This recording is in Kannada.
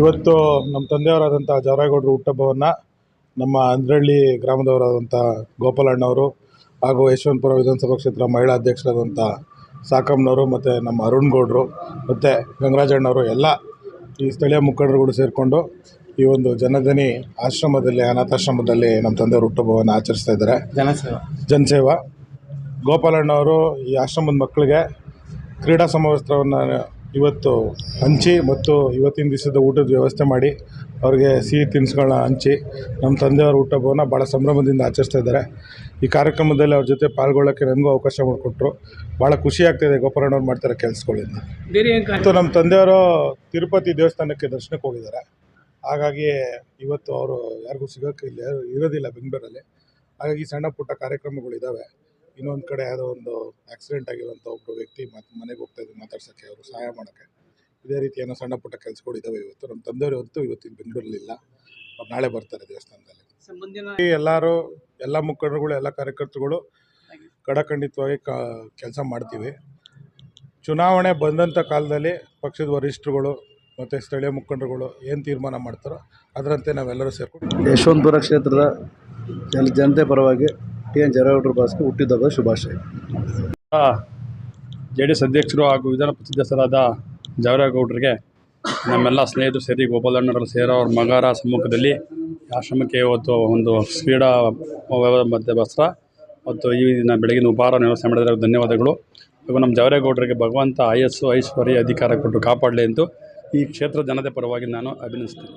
ಇವತ್ತು ನಮ್ಮ ತಂದೆಯವರಾದಂಥ ಜವರೇಗೌಡರು ಹುಟ್ಟುಹಬ್ಬವನ್ನು ನಮ್ಮ ಅಂದ್ರಳ್ಳಿ ಗ್ರಾಮದವರಾದಂಥ ಗೋಪಾಲಣ್ಣವರು ಹಾಗೂ ಯಶವಂತಪುರ ವಿಧಾನಸಭಾ ಕ್ಷೇತ್ರ ಮಹಿಳಾ ಅಧ್ಯಕ್ಷರಾದಂಥ ಸಾಕಮ್ಮನವರು ಮತ್ತು ನಮ್ಮ ಅರುಣ್ ಗೌಡರು ಮತ್ತು ಗಂಗರಾಜಣ್ಣವರು ಎಲ್ಲ ಈ ಸ್ಥಳೀಯ ಮುಖಂಡರುಗಳು ಸೇರಿಕೊಂಡು ಈ ಒಂದು ಜನಧನಿ ಆಶ್ರಮದಲ್ಲಿ ಅನಾಥಾಶ್ರಮದಲ್ಲಿ ನಮ್ಮ ತಂದೆಯವರು ಹುಟ್ಟುಹಬ್ಬವನ್ನು ಆಚರಿಸ್ತಾ ಇದ್ದಾರೆ. ಜನಸೇವಾ ಗೋಪಾಲಣ್ಣವರು ಈ ಆಶ್ರಮದ ಮಕ್ಕಳಿಗೆ ಕ್ರೀಡಾ ಸಮವಸ್ತ್ರವನ್ನು ಇವತ್ತು ಹಂಚಿ ಮತ್ತು ಇವತ್ತಿನ ದಿವಸದ ಊಟದ ವ್ಯವಸ್ಥೆ ಮಾಡಿ ಅವ್ರಿಗೆ ಸಿಹಿ ತಿನಿಸುಗಳನ್ನ ಹಂಚಿ ನಮ್ಮ ತಂದೆಯವ್ರ ಹುಟ್ಟುಹಬ್ಬವನ್ನು ಭಾಳ ಸಂಭ್ರಮದಿಂದ ಆಚರಿಸ್ತಾ ಇದ್ದಾರೆ. ಈ ಕಾರ್ಯಕ್ರಮದಲ್ಲಿ ಅವ್ರ ಜೊತೆ ಪಾಲ್ಗೊಳ್ಳೋಕ್ಕೆ ನನಗೂ ಅವಕಾಶ ಮಾಡಿಕೊಟ್ರು. ಭಾಳ ಖುಷಿ ಆಗ್ತಾಯಿದೆ ಗೋಪಾಲಣ್ಣವ್ರು ಮಾಡ್ತಾರೆ ಕೆಲಸಗಳಿಂದ. ಮತ್ತು ನಮ್ಮ ತಂದೆಯವರು ತಿರುಪತಿ ದೇವಸ್ಥಾನಕ್ಕೆ ದರ್ಶನಕ್ಕೆ ಹೋಗಿದ್ದಾರೆ. ಹಾಗಾಗಿ ಇವತ್ತು ಅವರು ಯಾರಿಗೂ ಸಿಗೋಕ್ಕೆ ಇಲ್ಲಿ ಇರೋದಿಲ್ಲ ಬೆಂಗಳೂರಲ್ಲಿ. ಹಾಗಾಗಿ ಸಣ್ಣ ಪುಟ್ಟ ಕಾರ್ಯಕ್ರಮಗಳಿದ್ದಾವೆ. ಇನ್ನೊಂದು ಕಡೆ ಯಾವುದೋ ಒಂದು ಆಕ್ಸಿಡೆಂಟ್ ಆಗಿರೋಂಥ ಒಬ್ಬರು ವ್ಯಕ್ತಿ ಮನೆಗೆ ಹೋಗ್ತಾಯಿದ್ದು ಮಾತಾಡ್ಸೋಕ್ಕೆ, ಅವರು ಸಹಾಯ ಮಾಡೋಕ್ಕೆ, ಇದೇ ರೀತಿ ಏನೋ ಸಣ್ಣ ಪುಟ್ಟ ಕೆಲಸಗಳಿದ್ದಾವೆ. ಇವತ್ತು ನಮ್ಮ ತಂದೆಯವರು ಇವತ್ತಿನ ಬೆಂಗಳೂರಲ್ಲಿಲ್ಲ, ಅವ್ರು ನಾಳೆ ಬರ್ತಾರೆ ದೇವಸ್ಥಾನದಲ್ಲಿ. ಎಲ್ಲರೂ ಎಲ್ಲ ಮುಖಂಡರುಗಳು ಎಲ್ಲ ಕಾರ್ಯಕರ್ತರುಗಳು ಕಡಖಂಡಿತವಾಗಿ ಕೆಲಸ ಮಾಡ್ತೀವಿ. ಚುನಾವಣೆ ಬಂದಂಥ ಕಾಲದಲ್ಲಿ ಪಕ್ಷದ ವರಿಷ್ಠರುಗಳು ಮತ್ತು ಸ್ಥಳೀಯ ಮುಖಂಡರುಗಳು ಏನು ತೀರ್ಮಾನ ಮಾಡ್ತಾರೋ ಅದರಂತೆ ನಾವೆಲ್ಲರೂ ಸೇರ್ಕೊಂಡು ಯಶವಂತಪುರ ಕ್ಷೇತ್ರದ ಜನತೆ ಪರವಾಗಿ ಟಿ.ಎನ್. ಜವರೇಗೌಡರ ಬಾಸ್ಗೆ ಹುಟ್ಟಿದಬ್ಬ ಶುಭಾಶಯ. JDS ಅಧ್ಯಕ್ಷರು ಹಾಗೂ ವಿಧಾನ ಪರಿಷತ್ ಸದಸ್ಯರಾದ ಜವರೇಗೌಡರಿಗೆ ನಮ್ಮೆಲ್ಲ ಸ್ನೇಹಿತರು ಸೇರಿ ಗೋಪಾಲಣ್ಣವರು ಸೇರೋ ಅವ್ರ ಮಗರ ಸಮ್ಮುಖದಲ್ಲಿ ಆಶ್ರಮಕ್ಕೆ ಇವತ್ತು ಒಂದು ಕ್ರೀಡಾ ಮತ್ತು ವಸ್ತ್ರ ಮತ್ತು ಈ ದಿನ ಬೆಳಗಿನ ಉಪಹಾರ ವ್ಯವಸ್ಥೆ ಮಾಡಿದರೆ ಧನ್ಯವಾದಗಳು. ಹಾಗೂ ನಮ್ಮ ಜವರೇಗೌಡರಿಗೆ ಭಗವಂತ ಆಯಸ್ಸು ಐಶ್ವರ್ಯ ಅಧಿಕಾರ ಕೊಟ್ಟು ಕಾಪಾಡಲಿ ಎಂದು ಈ ಕ್ಷೇತ್ರ ಜನತೆ ಪರವಾಗಿ ನಾನು ಅಭಿನಂದಿಸ್ತೇನೆ.